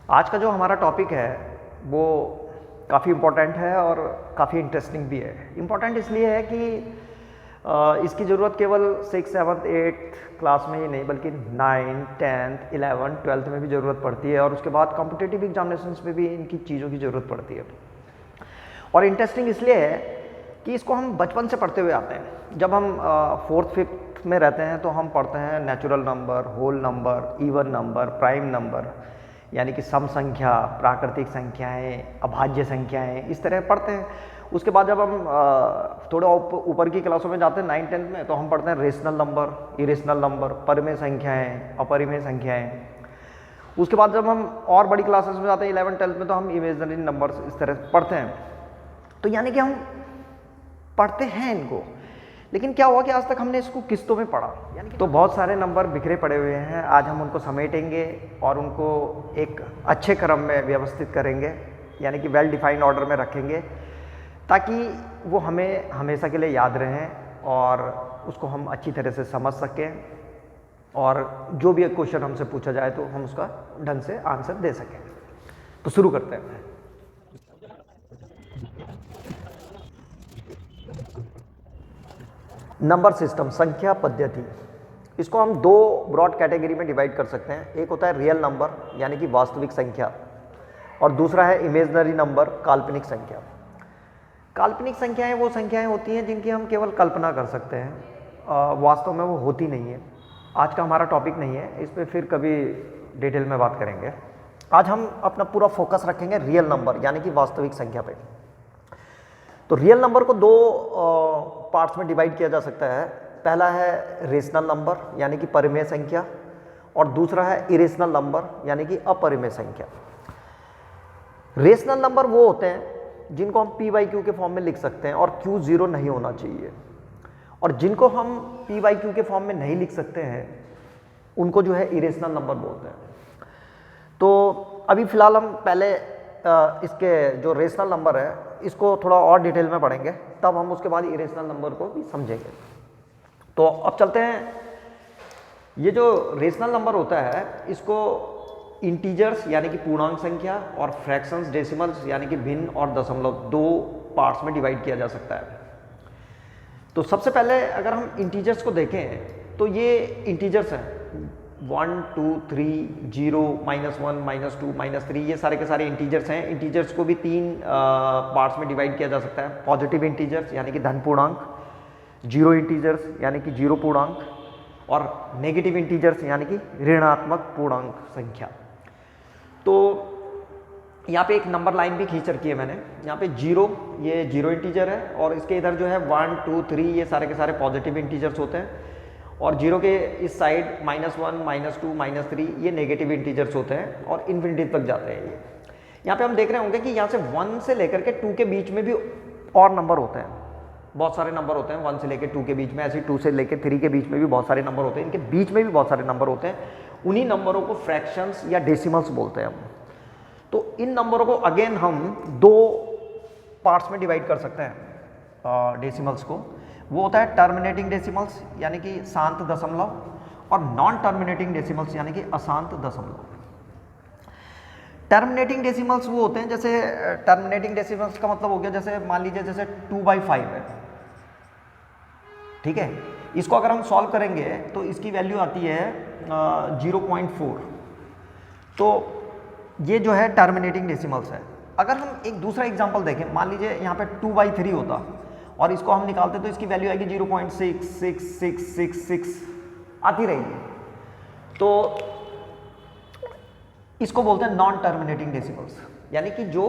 आज का जो हमारा टॉपिक है वो काफ़ी इम्पोर्टेंट है और काफ़ी इंटरेस्टिंग भी है। इम्पोर्टेंट इसलिए है कि इसकी ज़रूरत केवल 6, 7, 8 क्लास में ही नहीं बल्कि 9, 10, 11, 12 में भी ज़रूरत पड़ती है और उसके बाद कॉम्पिटिटिव एग्जामिनेशंस में भी इनकी चीज़ों की ज़रूरत पड़ती है। और इंटरेस्टिंग इसलिए है कि इसको हम बचपन से पढ़ते हुए आते हैं। जब हम 4th 5th में रहते हैं तो हम पढ़ते हैं natural number, whole number, even number, prime number, यानी कि सम संख्या, प्राकृतिक संख्याएं, अभाज्य संख्याएं, इस तरह पढ़ते हैं। उसके बाद जब हम थोड़ा ऊपर की क्लासों में जाते हैं 9, 10 में, तो हम पढ़ते हैं रेशनल नंबर, इरेशनल नंबर, परिमेय संख्याएं, अपरिमेय संख्याएं। उसके बाद जब हम और बड़ी क्लासेस में जाते हैं 11, 12 में, तो हम इमेजिनरी नंबर्स इस तरह पढ़ते हैं। तो यानी कि हम पढ़ते हैं इनको, लेकिन क्या हुआ कि आज तक हमने इसको किस्तों में पढ़ा, यानी तो बहुत सारे नंबर बिखरे पड़े हुए हैं। आज हम उनको समेटेंगे और उनको एक अच्छे क्रम में व्यवस्थित करेंगे, यानी कि वेल डिफाइंड ऑर्डर में रखेंगे, ताकि वो हमें हमेशा के लिए याद रहें और उसको हम अच्छी तरह से समझ सकें और जो भी एक क्वेश्चन हमसे पूछा जाए तो हम उसका ढंग से आंसर दे सकें। तो शुरू करते हैं। नंबर सिस्टम, संख्या पद्धति, इसको हम दो ब्रॉड कैटेगरी में डिवाइड कर सकते हैं। एक होता है रियल नंबर यानी कि वास्तविक संख्या, और दूसरा है इमेजिनरी नंबर, काल्पनिक संख्या। काल्पनिक संख्याएं वो संख्याएं होती हैं जिनकी हम केवल कल्पना कर सकते हैं, वास्तव में वो होती नहीं है। आज का हमारा टॉपिक नहीं है, इस पर फिर कभी डिटेल में बात करेंगे। आज हम अपना पूरा फोकस रखेंगे रियल नंबर यानी कि वास्तविक संख्या पे। तो रियल नंबर को दो पार्ट्स में डिवाइड किया जा सकता है। पहला है रेशनल नंबर यानी कि परिमेय संख्या, और दूसरा है इरेशनल नंबर यानी कि अपरिमेय संख्या। रेशनल नंबर वो होते हैं जिनको हम p/q के फॉर्म में लिख सकते हैं और q 0 नहीं होना चाहिए, और जिनको हम p/q के फॉर्म में नहीं लिख सकते हैं उनको जो है इरेशनल नंबर बोलते हैं। तो अभी फिलहाल हम पहले इसके जो रेशनल नंबर है इसको थोड़ा और डिटेल में पढ़ेंगे, तब हम उसके बाद इरेशनल नंबर को भी समझेंगे। तो अब चलते हैं। ये जो रेशनल नंबर होता है इसको इंटीजर्स यानी कि पूर्णांक संख्या और फ्रैक्शंस, डेसिमल्स यानी कि भिन्न और दशमलव, दो पार्ट्स में डिवाइड किया जा सकता है। तो सबसे पहले अगर हम इंटीजर्स को देखें तो ये इंटीजर्स हैं 1, 2, 3, 0, -1, -2, -3, ये सारे के सारे इंटीजर्स हैं। इंटीजर्स को भी 3 पार्ट्स में डिवाइड किया जा सकता है। पॉजिटिव इंटीजर्स यानी कि धन पूर्णांक, जीरो इंटीजर्स यानी कि जीरो पूर्णांक, और नेगेटिव इंटीजर्स यानी कि ऋणात्मक पूर्णांक संख्या। तो यहाँ पे एक नंबर लाइन भी खींच रखी है मैंने। यहाँ पे 0 ये जीरो इंटीजर है, और इसके इधर जो है 1, 2, 3 ये सारे के सारे पॉजिटिव इंटीजर्स होते हैं, और 0 के इस साइड -1, -2, -3 ये नेगेटिव इंटीजर्स होते हैं और इन्फिनिटी तक जाते हैं। ये यहाँ पे हम देख रहे होंगे कि यहाँ से 1 से लेकर के 2 के बीच में भी और नंबर होते हैं, बहुत सारे नंबर होते हैं 1 से लेकर 2 के बीच में, ऐसे 2 से लेकर 3 के बीच में भी बहुत सारे नंबर होते हैं, इनके बीच में भी बहुत सारे नंबर होते हैं। उन्हीं नंबरों को फ्रैक्शंस या डेसिमल्स बोलते हैं हम। तो इन नंबरों को अगेन हम दो पार्ट्स में डिवाइड कर सकते हैं डेसिमल्स को। वो होता है टर्मिनेटिंग डेसिमल्स यानी कि शांत दशमलव, और नॉन टर्मिनेटिंग डेसिमल्स यानी कि अशांत दशमलव। टर्मिनेटिंग डेसिमल्स वो होते हैं, जैसे टर्मिनेटिंग डेसिमल्स का मतलब हो गया, जैसे मान लीजिए जैसे 2/5 है, ठीक है। इसको अगर हम सॉल्व करेंगे तो इसकी वैल्यू आती है 0.4। तो ये जो है टर्मिनेटिंग डेसिमल्स है। अगर हम एक दूसरा एग्जांपल देखें, मान लीजिए यहाँ पे 2/3 होता और इसको हम निकालते तो इसकी वैल्यू आएगी 0.6666 आती रहेगी। तो इसको बोलते हैं नॉन टर्मिनेटिंग डेसिमल्स, यानी कि जो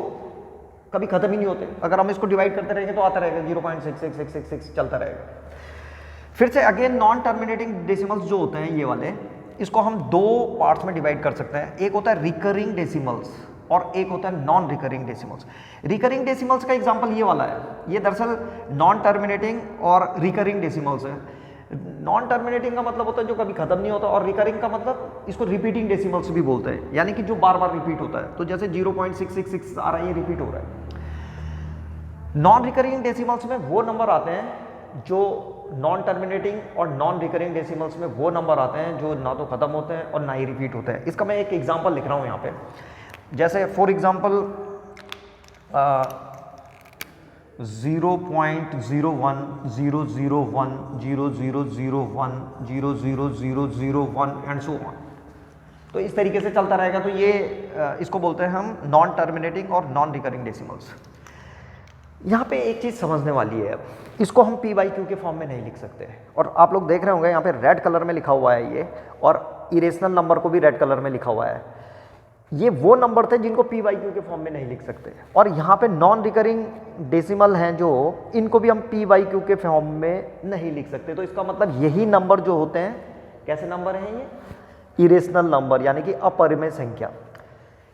कभी खत्म ही नहीं होते। अगर हम इसको डिवाइड करते रहेंगे तो आता रहेगा 0.66666 चलता रहेगा। फिर से अगेन नॉन टर्मिनेटिंग डेसिमल्स जो होते हैं ये वाले, इसको हम दो पार्ट्स में डिवाइड कर सकते हैं। एक होता है रिकरिंग डेसिमल्स और एक होता है non recurring decimals. Recurring decimals का एग्जांपल ये वाला है, ये दरअसल नॉन टर्मिनेटिंग और रिकरिंग डेसिमल्स है। नॉन टर्मिनेटिंग का मतलब होता है जो कभी खत्म नहीं होता, और रिकरिंग का मतलब इसको रिपीटिंग डेसिमल्स भी बोलते हैं, यानी कि जो बार बार रिपीट होता है। तो जैसे 0.666 आ रहा है, ये रिपीट हो रहा है। नॉन रिकरिंग डेसिमल्स में वो नंबर आते हैं जो नॉन टर्मिनेटिंग, और नॉन रिकरिंग डेसिमल्स में वो नंबर आते हैं जो ना तो खत्म होते हैं और ना ही रिपीट होते हैं। इसका मैं एक एग्जांपल लिख रहा हूँ यहाँ पे। जैसे for example 0.0100100001000001 and so on. तो इस तरीके से चलता रहेगा। तो ये इसको बोलते हैं हम नॉन टर्मिनेटिंग और नॉन रिकरिंग डेसिमल्स। यहाँ पे एक चीज़ समझने वाली है, इसको हम पी बाई क्यू के फॉर्म में नहीं लिख सकते। और आप लोग देख रहे होंगे यहाँ पे रेड कलर में लिखा हुआ है ये, और इरेशनल नंबर को भी रेड कलर में लिखा हुआ है। ये वो नंबर थे जिनको पी बाई क्यू के फॉर्म में नहीं लिख सकते। और यहाँ पे नॉन रिकरिंग डेसिमल हैं जो, इनको भी हम पी बाई क्यू के फॉर्म में नहीं लिख सकते। तो इसका मतलब यही नंबर जो होते हैं, कैसे नंबर हैं ये? इरेशनल नंबर, यानी कि अपरिमेय संख्या।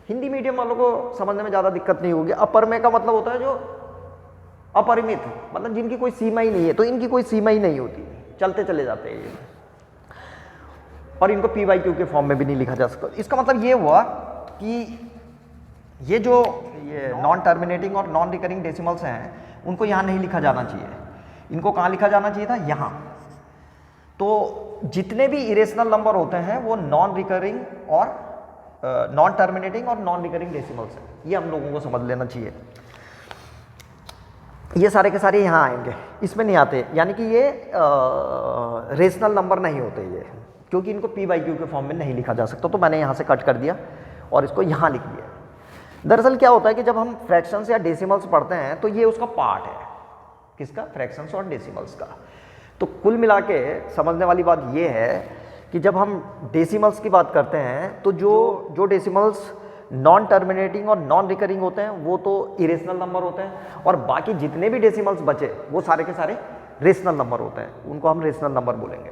हिंदी मीडियम वालों को समझने में ज़्यादा दिक्कत नहीं होगी। अपरिमेय का मतलब होता है जो अपरिमित, मतलब जिनकी कोई सीमा ही नहीं है। तो इनकी कोई सीमा ही नहीं होती, चलते चले जाते हैं ये, और इनको पी बाई क्यू के फॉर्म में भी नहीं लिखा जा सकता। इसका मतलब ये हुआ कि ये जो ये नॉन टर्मिनेटिंग और नॉन रिकरिंग डेसिमल्स हैं, उनको यहाँ नहीं लिखा जाना चाहिए। इनको कहाँ लिखा जाना चाहिए था? यहाँ। तो जितने भी इरेशनल नंबर होते हैं वो नॉन रिकरिंग और नॉन टर्मिनेटिंग और नॉन रिकरिंग डेसिमल्स हैं। ये हम लोगों को समझ लेना चाहिए। ये सारे के सारे यहाँ आएंगे, इसमें नहीं आते, यानी कि ये रेशनल नंबर नहीं होते ये, क्योंकि इनको पी बाई क्यू के फॉर्म में नहीं लिखा जा सकता। तो मैंने यहाँ से कट कर दिया और इसको यहाँ लिख दिया। दरअसल क्या होता है कि जब हम फ्रैक्शंस या डेसिमल्स पढ़ते हैं तो ये उसका पार्ट है। किसका? फ्रैक्शंस और डेसिमल्स का। तो कुल मिला के समझने वाली बात ये है कि जब हम डेसिमल्स की बात करते हैं तो जो डेसिमल्स नॉन टर्मिनेटिंग और नॉन रिकरिंग होते हैं वो तो इरेशनल नंबर होते हैं, और बाकी जितने भी डेसिमल्स बचे वो सारे के सारे रेशनल नंबर होते हैं। उनको हम रेशनल नंबर बोलेंगे।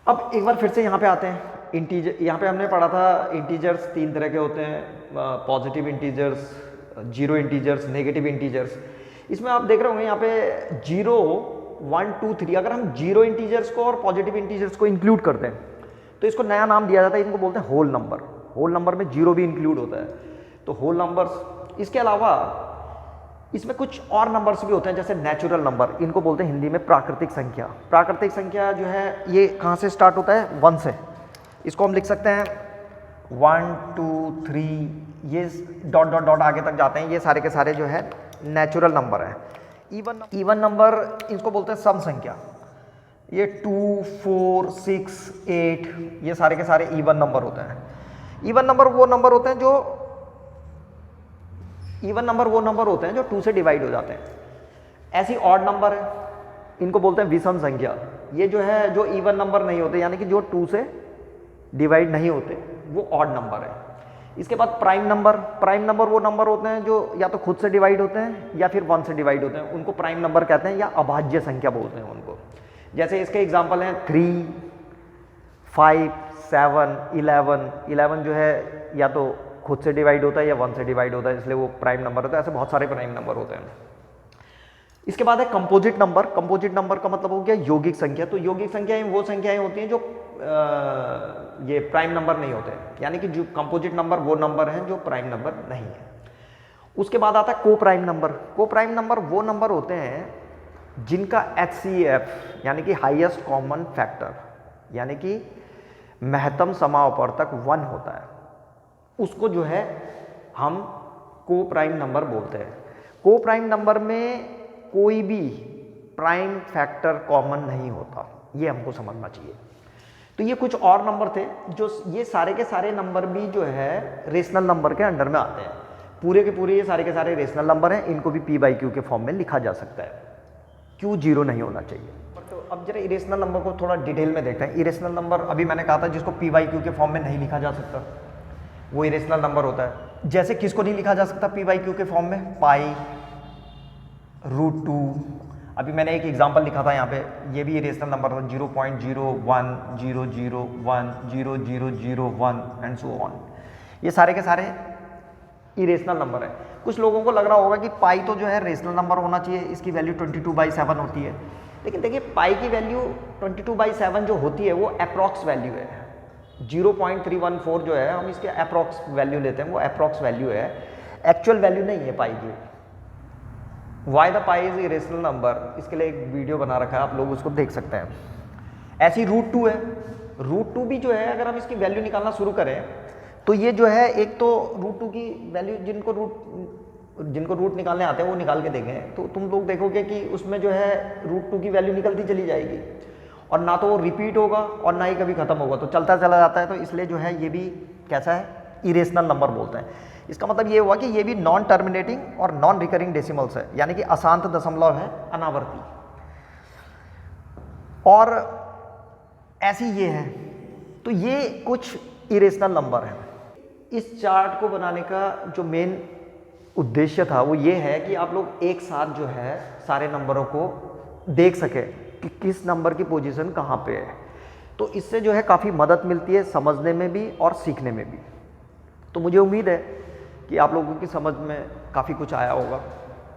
अब एक बार फिर से यहाँ पे आते हैं। इंटीजर, यहाँ पे हमने पढ़ा था इंटीजर्स 3 तरह के होते हैं, positive integers, zero integers, negative integers. इसमें आप देख रहे होंगे यहाँ पे 0, 1, 2, 3, अगर हम जीरो इंटीजर्स को और पॉजिटिव इंटीजर्स को इंक्लूड करते हैं तो इसको नया नाम दिया जाता है, इनको बोलते हैं होल नंबर। होल नंबर में जीरो भी इंक्लूड होता है, तो होल नंबर्स। इसके अलावा इसमें कुछ और नंबर्स भी होते हैं, जैसे नेचुरल नंबर, इनको बोलते हैं हिंदी में प्राकृतिक संख्या। प्राकृतिक संख्या जो है ये कहाँ से स्टार्ट होता है? 1 से। इसको हम लिख सकते हैं 1, 2, 3, ये डॉट डॉट डॉट आगे तक जाते हैं। ये सारे के सारे जो है नेचुरल नंबर है। इवन नंबर इसको बोलते हैं सम संख्या। ये 2, 4, 6, 8 ये सारे के सारे इवन नंबर होते हैं। इवन नंबर वो नंबर होते हैं जो 2 से डिवाइड हो जाते हैं। ऐसी ऑड नंबर है, इनको बोलते हैं विषम संख्या। ये जो है जो इवन नंबर नहीं होते, यानी कि जो 2 से डिवाइड नहीं होते, वो ऑड नंबर है। इसके बाद प्राइम नंबर। प्राइम नंबर वो नंबर होते हैं जो या तो खुद से डिवाइड होते हैं या फिर 1 से डिवाइड होते हैं, उनको प्राइम नंबर कहते हैं, या अभाज्य संख्या बोलते हैं उनको। जैसे इसके एग्जाम्पल हैं 3, 5, 7, 11। 11 जो है या तो खुद से डिवाइड होता है या 1 से डिवाइड होता है, इसलिए वो प्राइम नंबर होता है। ऐसे बहुत सारे प्राइम नंबर होते हैं। इसके बाद है कंपोजिट नंबर। कंपोजिट नंबर का मतलब हो गया यौगिक संख्या। तो यौगिक संख्याएं वो संख्याएं होती हैं जो ये प्राइम नंबर नहीं होते, यानी कि जो कंपोजिट नंबर वो नंबर हैं जो प्राइम नंबर नहीं है। उसके बाद आता है को प्राइम नंबर। को प्राइम नंबर वो नंबर होते हैं जिनका HCF यानी कि हाईएस्ट कॉमन फैक्टर, यानी कि महत्तम समावर्तक 1 होता है, उसको जो है हम को प्राइम नंबर बोलते हैं। को प्राइम नंबर में कोई भी प्राइम फैक्टर कॉमन नहीं होता, ये हमको समझना चाहिए। तो ये कुछ और नंबर थे, जो ये सारे के सारे नंबर भी जो है रेशनल नंबर के अंडर में आते हैं। पूरे के पूरे ये सारे के सारे रेशनल नंबर हैं, इनको भी P बाई Q के फॉर्म में लिखा जा सकता है। Q 0 नहीं होना चाहिए। तो अब जरा इरेशनल नंबर को थोड़ा डिटेल में देखते हैं। इरेशनल नंबर अभी मैंने कहा था जिसको P बाई Q के फॉर्म में नहीं लिखा जा सकता, वो इरेशनल नंबर होता है। जैसे किसको नहीं लिखा जा सकता P बाई Q के फॉर्म में? पाई, √2। अभी मैंने एक एग्जांपल लिखा था यहाँ पे, ये भी इरेशनल नंबर था, 0.0100100001 एंड सो ऑन। ये सारे के सारे इरेशनल नंबर है। कुछ लोगों को लग रहा होगा कि पाई तो जो है रेशनल नंबर होना चाहिए, इसकी वैल्यू 22/7 होती है। लेकिन देखिए पाई की वैल्यू 22/7 जो होती है वो अप्रॉक्स वैल्यू है। 0.314 जो है हम इसके अप्रॉक्स वैल्यू लेते हैं, वो अप्रॉक्स वैल्यू है, एक्चुअल वैल्यू नहीं है पाई की। Why the pi is irrational number, इसके लिए एक वीडियो बना रखा है, आप लोग उसको देख सकते हैं। ऐसी √2 है। √2 भी जो है अगर हम इसकी वैल्यू निकालना शुरू करें तो ये जो है एक तो √2 की वैल्यू जिनको रूट निकालने आते हैं वो निकाल के देखें, तो तुम लोग देखोगे कि उसमें जो है √2 की वैल्यू निकलती चली जाएगी और ना तो वो रिपीट होगा और ना ही कभी खत्म होगा, तो चलता चला जाता है। तो इसलिए जो है ये भी कैसा है, इरेशनल नंबर बोलते हैं। इसका मतलब ये हुआ कि ये भी नॉन टर्मिनेटिंग और नॉन रिकरिंग डेसिमल्स है, यानी कि अशांत दशमलव है, अनावर्ती। और ऐसी ये है, तो ये कुछ इरेशनल नंबर हैं। इस चार्ट को बनाने का जो मेन उद्देश्य था वो ये है कि आप लोग एक साथ जो है सारे नंबरों को देख सके कि किस नंबर की पोजीशन कहाँ पे है। तो इससे जो है काफ़ी मदद मिलती है समझने में भी और सीखने में भी। तो मुझे उम्मीद है कि आप लोगों की समझ में काफ़ी कुछ आया होगा,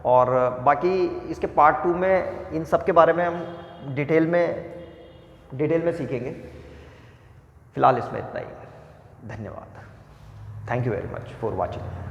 और बाकी इसके पार्ट 2 में इन सब के बारे में हम डिटेल में सीखेंगे। फिलहाल इसमें इतना ही। धन्यवाद। Thank you very much for watching.